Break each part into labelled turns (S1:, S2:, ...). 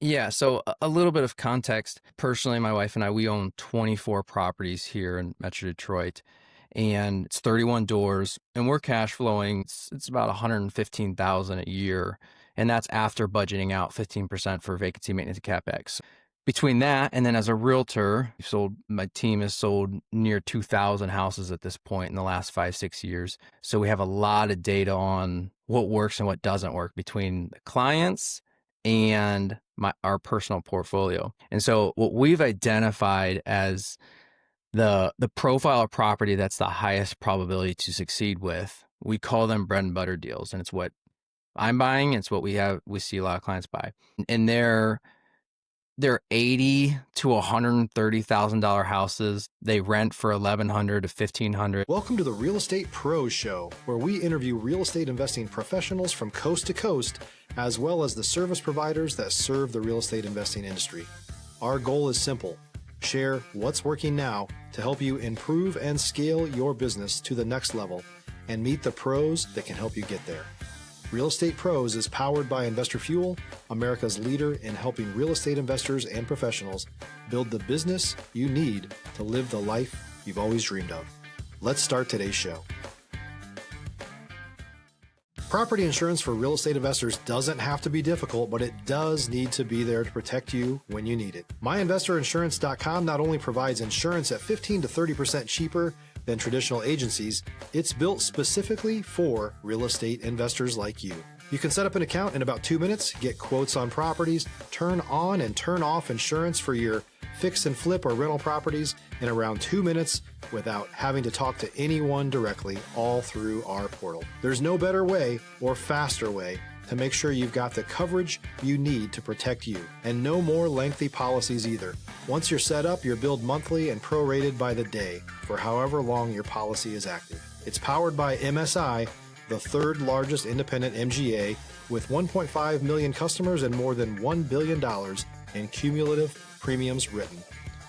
S1: Yeah, so a little bit of context. Personally, my wife and I, we own 24 properties here in Metro Detroit, and it's 31 doors, and we're cash flowing. It's about 115,000 a year, and that's after budgeting out 15% for vacancy maintenance and CapEx. Between that and then as a realtor, my team has sold near 2,000 houses at this point in the last 5-6 years. So we have a lot of data on what works and what doesn't work between the clients and our personal portfolio. And so what we've identified as the profile of property that's the highest probability to succeed with, we call them bread and butter deals. And it's what I'm buying. It's what we see a lot of clients buy. And they're $80,000 to $130,000 houses. They rent for $1,100 to $1,500.
S2: Welcome to the Real Estate Pros Show, where we interview real estate investing professionals from coast to coast, as well as the service providers that serve the real estate investing industry. Our goal is simple: share what's working now to help you improve and scale your business to the next level and meet the pros that can help you get there. Real Estate Pros is powered by Investor Fuel, America's leader in helping real estate investors and professionals build the business you need to live the life you've always dreamed of. Let's start today's show. Property insurance for real estate investors doesn't have to be difficult, but it does need to be there to protect you when you need it. MyInvestorInsurance.com not only provides insurance at 15 to 30% cheaper than traditional agencies, it's built specifically for real estate investors like you. You can set up an account in about 2 minutes, get quotes on properties, turn on and turn off insurance for your fix and flip or rental properties in around 2 minutes without having to talk to anyone directly, all through our portal. There's no better way or faster way to make sure you've got the coverage you need to protect you, and no more lengthy policies either. Once you're set up, you're billed monthly and prorated by the day for however long your policy is active. It's powered by MSI, the third largest independent MGA, with 1.5 million customers and more than $1 billion in cumulative premiums written.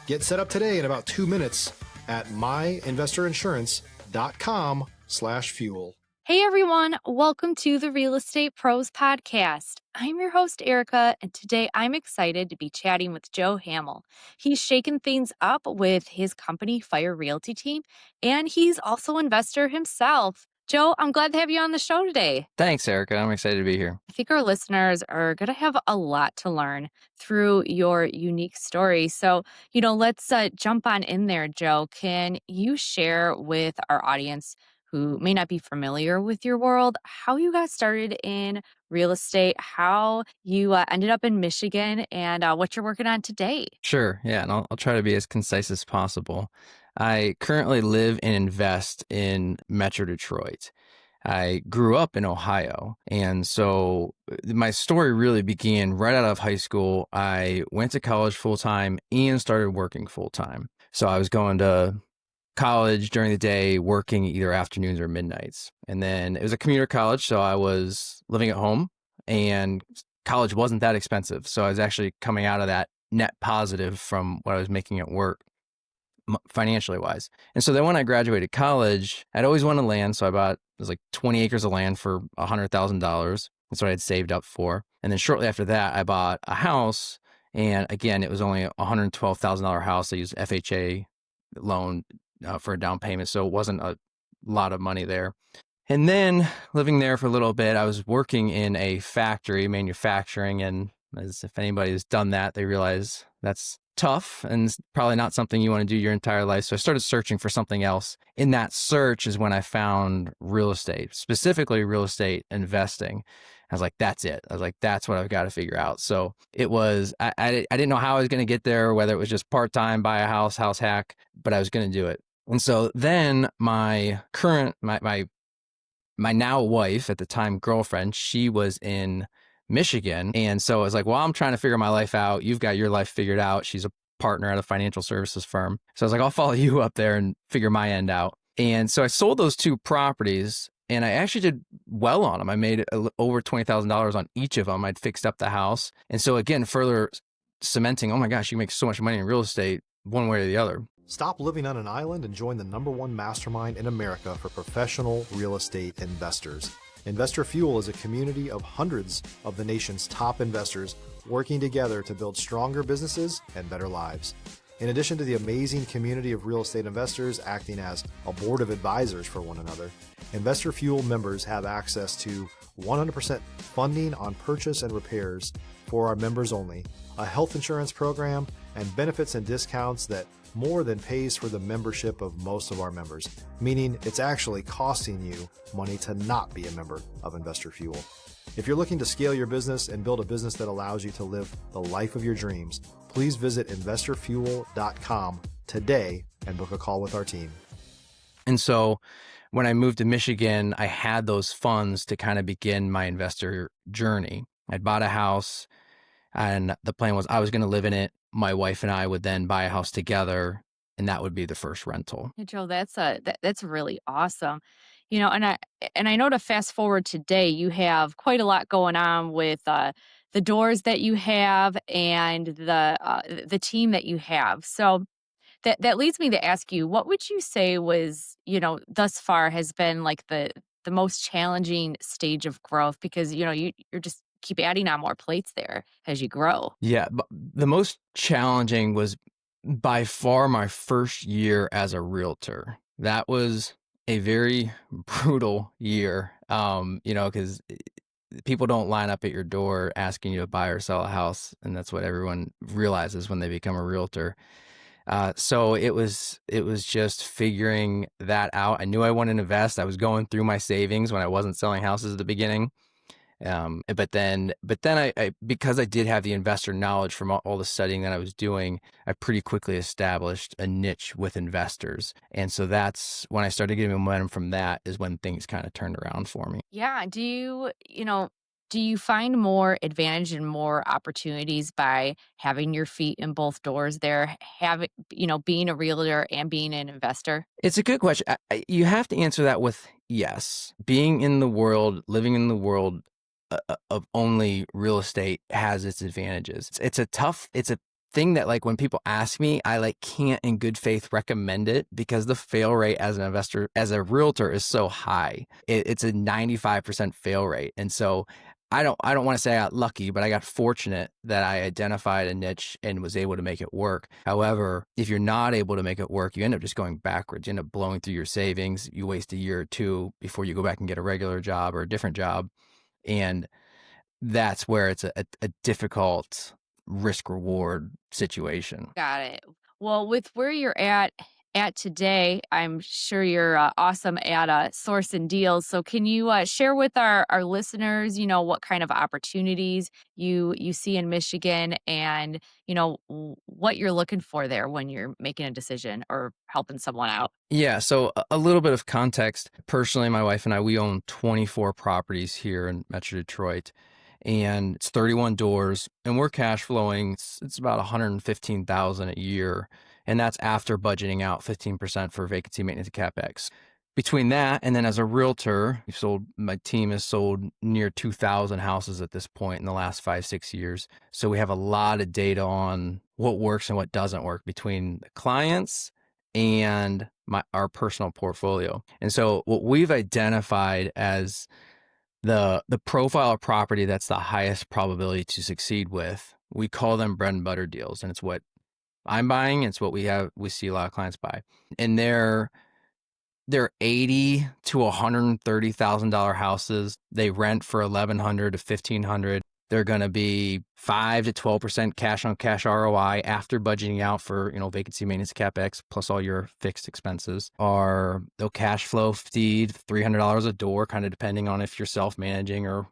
S2: Get set up today in about 2 minutes at myinvestoriinsurance.com/fuel.
S3: Hey everyone, welcome to the Real Estate Pros Podcast. I'm your host, Erika, and today I'm excited to be chatting with Joe Hammel. He's shaken things up with his company, Fire Realty team, and he's also an investor himself. Joe, I'm glad to have you on the show today.
S1: Thanks, Erika. I'm excited to be here.
S3: I think our listeners are going to have a lot to learn through your unique story. So, let's jump on in there, Joe. Can you share with our audience who may not be familiar with your world, how you got started in real estate, how you ended up in Michigan, and what you're working on today?
S1: Sure. Yeah. And I'll try to be as concise as possible. I currently live and invest in Metro Detroit. I grew up in Ohio. And so my story really began right out of high school. I went to college full time and started working full time. So I was going to college during the day, working either afternoons or midnights. And then it was a commuter college, so I was living at home, and college wasn't that expensive. So I was actually coming out of that net positive from what I was making at work, financially wise. And so then when I graduated college, I'd always wanted land. So it was like 20 acres of land for $100,000. That's what I had saved up for. And then shortly after that, I bought a house. And again, it was only a $112,000 house. I used FHA loan for a down payment. So it wasn't a lot of money there. And then living there for a little bit, I was working in a factory, manufacturing. And as if anybody has done that, they realize that's tough and probably not something you want to do your entire life. So I started searching for something else. In that search is when I found real estate, specifically real estate investing. I was like, that's it. I was like, that's what I've got to figure out. So it was, I didn't know how I was going to get there, whether it was just part-time, buy a house hack, but I was going to do it. And so then my now wife, at the time girlfriend, she was in Michigan. And so I was like, well, I'm trying to figure my life out. You've got your life figured out. She's a partner at a financial services firm. So I was like, I'll follow you up there and figure my end out. And so I sold those 2 properties, and I actually did well on them. I made over $20,000 on each of them. I'd fixed up the house. And so again, further cementing, oh my gosh, you make so much money in real estate one way or the other.
S2: Stop living on an island and join the #1 mastermind in America for professional real estate investors. Investor Fuel is a community of hundreds of the nation's top investors working together to build stronger businesses and better lives. In addition to the amazing community of real estate investors acting as a board of advisors for one another, Investor Fuel members have access to 100% funding on purchase and repairs for our members only, a health insurance program, and benefits and discounts that more than pays for the membership of most of our members, meaning it's actually costing you money to not be a member of Investor Fuel. If you're looking to scale your business and build a business that allows you to live the life of your dreams, please visit investorfuel.com today and book a call with our team.
S1: And so when I moved to Michigan, I had those funds to kind of begin my investor journey. I'd bought a house, and the plan was I was going to live in it. My wife and I would then buy a house together, and that would be the first rental.
S3: Hey, Joe, that's really awesome. And I know to fast forward today, you have quite a lot going on with the doors that you have and the team that you have. So that leads me to ask you, what would you say was, thus far has been like the most challenging stage of growth? Because you're just keep adding on more plates there as you grow.
S1: Yeah, but the most challenging was by far my first year as a realtor. That was a very brutal year, because people don't line up at your door asking you to buy or sell a house, and that's what everyone realizes when they become a realtor. So it was just figuring that out. I knew I wanted to invest. I was going through my savings when I wasn't selling houses at the beginning. But then I because I did have the investor knowledge from all the studying that I was doing, I pretty quickly established a niche with investors. And so that's when I started getting momentum from that is when things kind of turned around for me.
S3: Yeah. Do you find more advantage and more opportunities by having your feet in both doors there, having, being a realtor and being an investor?
S1: It's a good question. You have to answer that with yes. Being in the world, living in the world of only real estate has its advantages. It's a thing that like when people ask me, I like can't in good faith recommend it because the fail rate as an investor, as a realtor is so high. It's a 95% fail rate. And so I don't want to say I got lucky, but I got fortunate that I identified a niche and was able to make it work. However, if you're not able to make it work, you end up just going backwards. You end up blowing through your savings. You waste a year or two before you go back and get a regular job or a different job. And that's where it's a difficult risk reward situation.
S3: Got it. Well, with where you're at today, I'm sure you're awesome at sourcing deals. So can you share with our listeners, what kind of opportunities you see in Michigan and, what you're looking for there when you're making a decision or helping someone out?
S1: Yeah, so a little bit of context. Personally, my wife and I, we own 24 properties here in Metro Detroit, and it's 31 doors, and we're cash flowing. It's about 115,000 a year, and that's after budgeting out 15% for vacancy maintenance and CapEx. Between that and then as a realtor, my team has sold near 2,000 houses at this point in the last 5-6 years. So we have a lot of data on what works and what doesn't work between the clients and our personal portfolio. And so what we've identified as the profile of property that's the highest probability to succeed with, we call them bread and butter deals. And it's what I'm buying. It's what we see a lot of clients buy. And they're $80,000 to $130,000 houses. They rent for $1,100 to $1,500. They're going to be 5 to 12% cash on cash ROI after budgeting out for, vacancy maintenance CapEx plus all your fixed expenses. Or they'll cash flow feed $300 a door, kind of depending on if you're self-managing or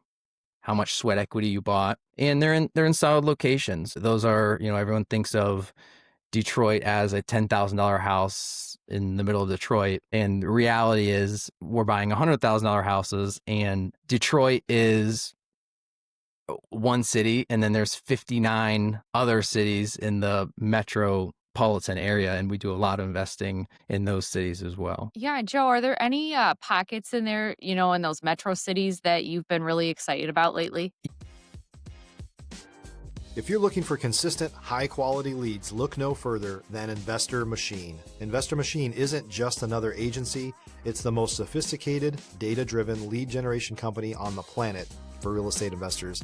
S1: how much sweat equity you bought. And they're in solid locations. Those are, everyone thinks of Detroit as a $10,000 house in the middle of Detroit. And the reality is we're buying $100,000 houses, and Detroit is one city, and then there's 59 other cities in the metropolitan area, and we do a lot of investing in those cities as well.
S3: Yeah, Joe, are there any pockets in there, in those metro cities that you've been really excited about lately?
S2: If you're looking for consistent, high-quality leads, look no further than Investor Machine. Investor Machine isn't just another agency, it's the most sophisticated, data-driven lead generation company on the planet for real estate investors,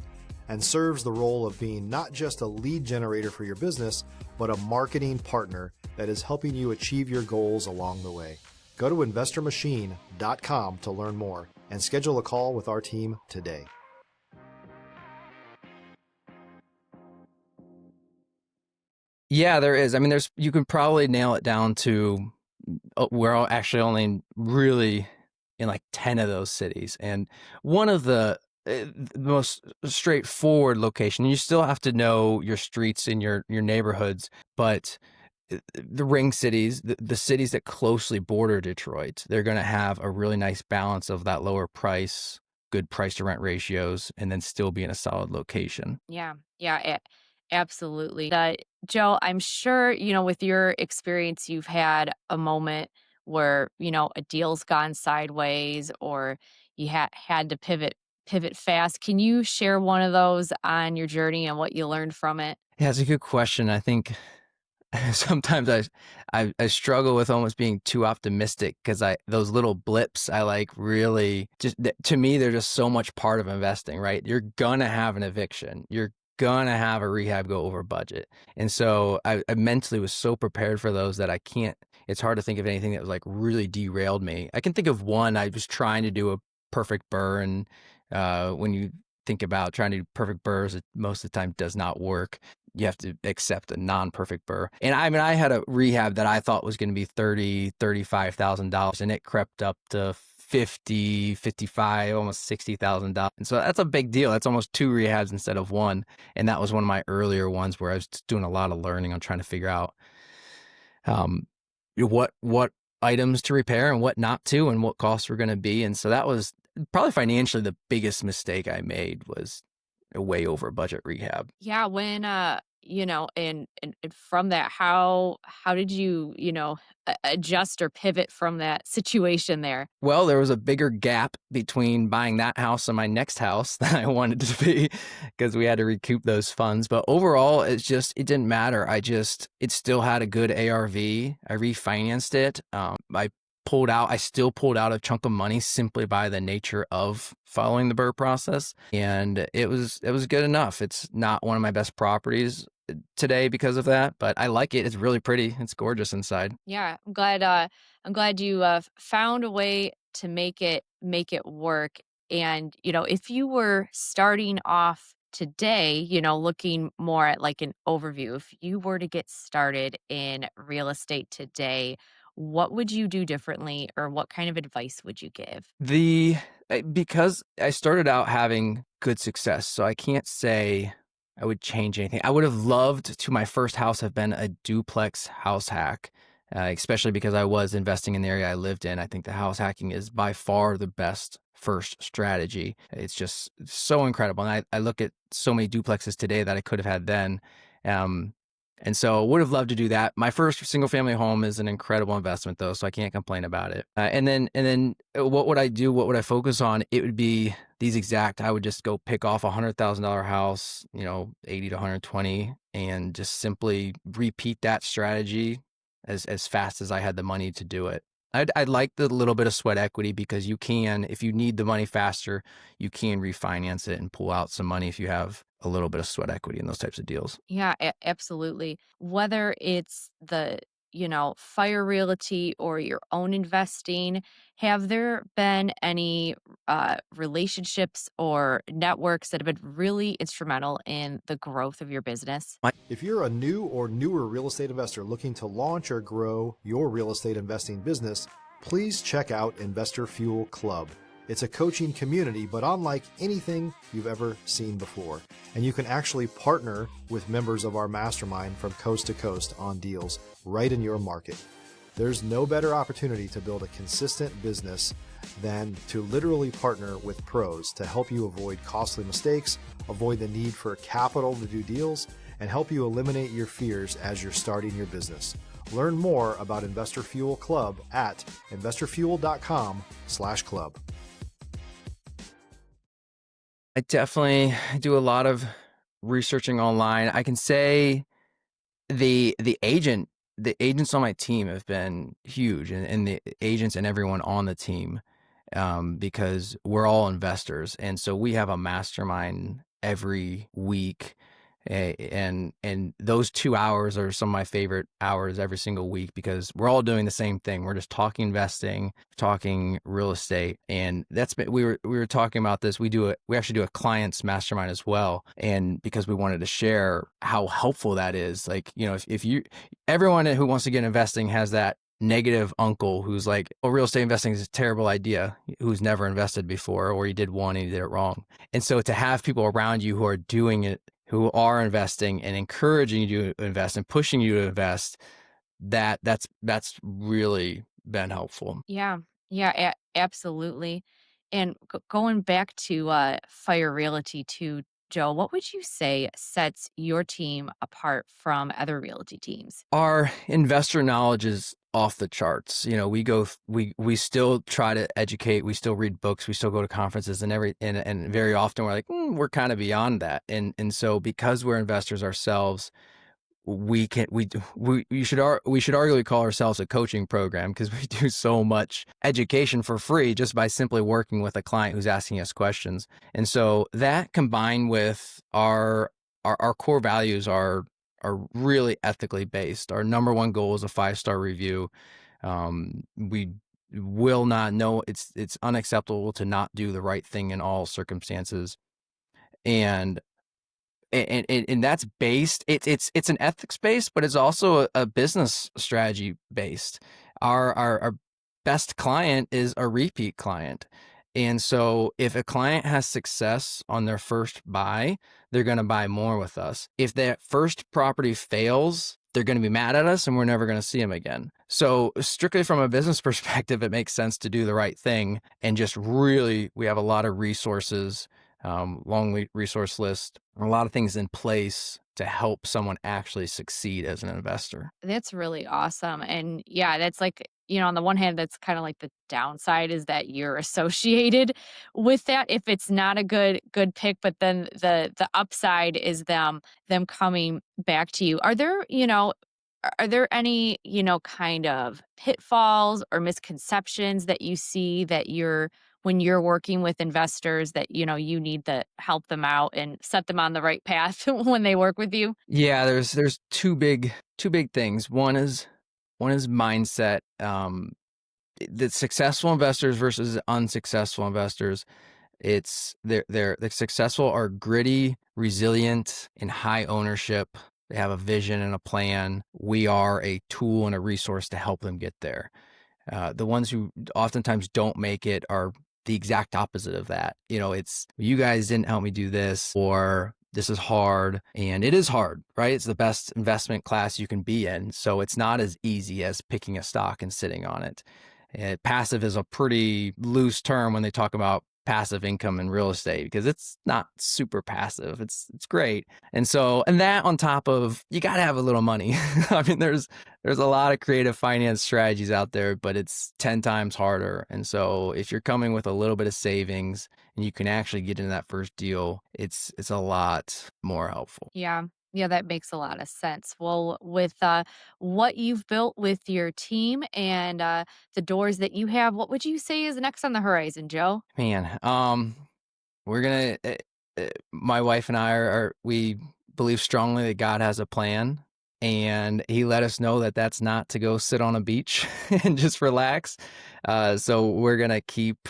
S2: and serves the role of being not just a lead generator for your business, but a marketing partner that is helping you achieve your goals along the way. Go to investormachine.com to learn more and schedule a call with our team today.
S1: Yeah, there is. I mean, you can probably nail it down to we're actually only really in like 10 of those cities. And one of the most straightforward location, you still have to know your streets and your neighborhoods, but the ring cities, the cities that closely border Detroit, they're going to have a really nice balance of that lower price, good price to rent ratios, and then still be in a solid location.
S3: Yeah, yeah, absolutely. Joe, I'm sure, with your experience, you've had a moment where, a deal's gone sideways or you had to pivot fast. Can you share one of those on your journey and what you learned from it?
S1: Yeah, it's a good question. I think sometimes I struggle with almost being too optimistic because those little blips I like really just to me they're just so much part of investing, right? You're gonna have an eviction. You're gonna have a rehab go over budget. And so I mentally was so prepared for those that it's hard to think of anything that was like really derailed me. I can think of one. I was trying to do a perfect BRRRR, and when you think about trying to do perfect BRRRRs, it most of the time does not work. You have to accept a non-perfect BRRRR. And I mean, I had a rehab that I thought was going to be $35,000, and it crept up to 50, 55, almost $60,000. And so that's a big deal. That's almost 2 rehabs instead of 1. And that was one of my earlier ones where I was doing a lot of learning on trying to figure out what items to repair and what not to, and what costs were going to be. And so that was probably financially the biggest mistake I made, was a way over budget rehab.
S3: Yeah, when and from that, how did you, adjust or pivot from that situation there?
S1: Well, there was a bigger gap between buying that house and my next house than I wanted to be, because we had to recoup those funds. But overall, it didn't matter. It still had a good ARV. I refinanced it. I still pulled out a chunk of money simply by the nature of following the BRRRR process. And it was good enough. It's not one of my best properties today because of that, but I like it. It's really pretty. It's gorgeous inside.
S3: Yeah, I'm glad you found a way to make it work. And if you were starting off today, looking more at like an overview, if you were to get started in real estate today, what would you do differently, or what kind of advice would you give?
S1: Because I started out having good success, so I can't say I would change anything. I would have loved to my first house have been a duplex house hack, especially because I was investing in the area I lived in. I think the house hacking is by far the best first strategy. It's just so incredible. And I look at so many duplexes today that I could have had then. And so would have loved to do that. My first single family home is an incredible investment though, so I can't complain about it. And then what would I do? What would I focus on? It would be I would just go pick off $100,000 house, 80 to 120, and just simply repeat that strategy as fast as I had the money to do it. I'd like the little bit of sweat equity, because you can, if you need the money faster, you can refinance it and pull out some money if you have a little bit of sweat equity in those types of deals.
S3: Yeah, absolutely. Whether it's the, Fire Realty or your own investing, have there been any relationships or networks that have been really instrumental in the growth of your business?
S2: If you're a new or newer real estate investor looking to launch or grow your real estate investing business, please check out Investor Fuel Club. It's a coaching community, but unlike anything you've ever seen before. And you can actually partner with members of our mastermind from coast to coast on deals right in your market. There's no better opportunity to build a consistent business than to literally partner with pros to help you avoid costly mistakes, avoid the need for capital to do deals, and help you eliminate your fears as you're starting your business. Learn more about Investor Fuel Club at investorfuel.com/club.
S1: I definitely do a lot of researching online. I can say the agents on my team have been huge, and the agents and everyone on the team, because we're all investors, and so we have a mastermind every week. And those 2 hours are some of my favorite hours every single week, because we're all doing the same thing. We're just talking investing, talking real estate. And that's been, we were talking about this. We actually do a client's mastermind as well. And because we wanted to share how helpful that is. Like, if you, everyone who wants to get investing has that negative uncle who's like, oh, real estate investing is a terrible idea, who's never invested before, or he did one and he did it wrong. And so to have people around you who are doing it, who are investing and encouraging you to invest and pushing you to invest, that's really been helpful.
S3: Yeah. Yeah, absolutely. And going back to Fire Realty too, Joe, what would you say sets your team apart from other realty teams?
S1: Our investor knowledge is off the charts. We still try to educate, we still read books, we still go to conferences and very often we're like, we're kind of beyond that. And so because we're investors ourselves, we can we should arguably call ourselves a coaching program, because we do so much education for free just by simply working with a client who's asking us questions. And so that, combined with our core values, are really ethically based. Our number one goal is a 5-star review. We will not know, it's unacceptable to not do the right thing in all circumstances. And that's based, it's an ethics based, but it's also a business strategy based. Our best client is a repeat client. And so if a client has success on their first buy, they're going to buy more with us. If that first property fails, they're going to be mad at us and we're never going to see them again. So strictly from a business perspective, it makes sense to do the right thing. And just really, we have a lot of resources, long resource list, a lot of things in place to help someone actually succeed as an investor.
S3: That's really awesome. And yeah, that's like, on the one hand, that's kind of like the downside is that you're associated with that if it's not a good pick, but then the upside is them coming back to you. Are there any, kind of pitfalls or misconceptions that you see that when you're working with investors that, you need to help them out and set them on the right path when they work with you?
S1: Yeah, there's two big things. One is mindset. The successful investors versus unsuccessful investors. The successful are gritty, resilient, and high ownership. They have a vision and a plan. We are a tool and a resource to help them get there. The ones who oftentimes don't make it are the exact opposite of that. It's, you guys didn't help me do this, or this is hard. And it is hard, right? It's the best investment class you can be in. So it's not as easy as picking a stock and sitting on it. Passive is a pretty loose term when they talk about passive income in real estate, because it's not super passive. It's great. And that on top of, you got to have a little money. I mean, there's a lot of creative finance strategies out there, but it's 10 times harder. And so if you're coming with a little bit of savings and you can actually get into that first deal, it's a lot more helpful.
S3: Yeah. Yeah, that makes a lot of sense. Well, with what you've built with your team and the doors that you have, what would you say is next on the horizon, Joe?
S1: Man, we're gonna. My wife and I we believe strongly that God has a plan, and He let us know that that's not to go sit on a beach and just relax. So we're gonna keep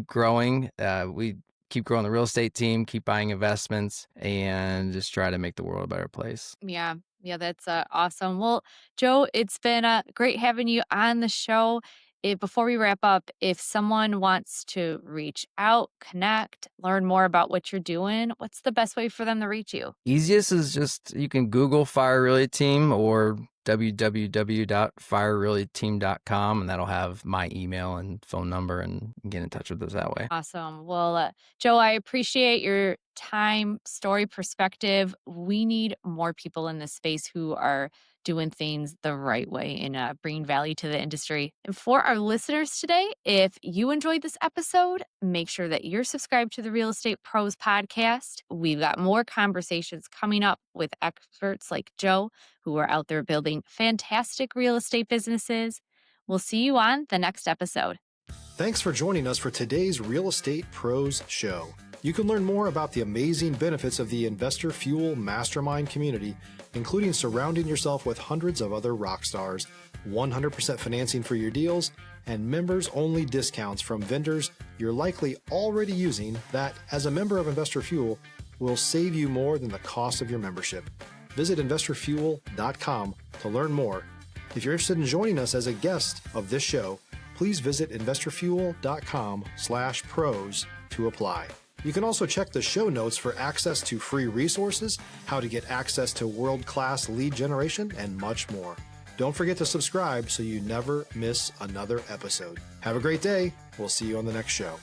S1: growing. We keep growing the real estate team, keep buying investments, and just try to make the world a better place.
S3: Yeah. Yeah, that's awesome. Well, Joe, it's been great having you on the show. Before we wrap up, if someone wants to reach out, connect, learn more about what you're doing, what's the best way for them to reach you?
S1: Easiest is just, you can Google Fire Realty Team or www.firerealtyteam.com, and that'll have my email and phone number, and get in touch with us that way.
S3: Awesome. Well, Joe, I appreciate your time, story, perspective. We need more people in this space who are doing things the right way and bringing value to the industry. And for our listeners today, if you enjoyed this episode, make sure that you're subscribed to the Real Estate Pros podcast. We've got more conversations coming up with experts like Joe, who are out there building fantastic real estate businesses. We'll see you on the next episode.
S2: Thanks for joining us for today's Real Estate Pros Show. You can learn more about the amazing benefits of the Investor Fuel Mastermind community, including surrounding yourself with hundreds of other rock stars, 100% financing for your deals, and members-only discounts from vendors you're likely already using that, as a member of Investor Fuel, will save you more than the cost of your membership. Visit investorfuel.com to learn more. If you're interested in joining us as a guest of this show, please visit investorfuel.com/pros to apply. You can also check the show notes for access to free resources, how to get access to world-class lead generation, and much more. Don't forget to subscribe so you never miss another episode. Have a great day. We'll see you on the next show.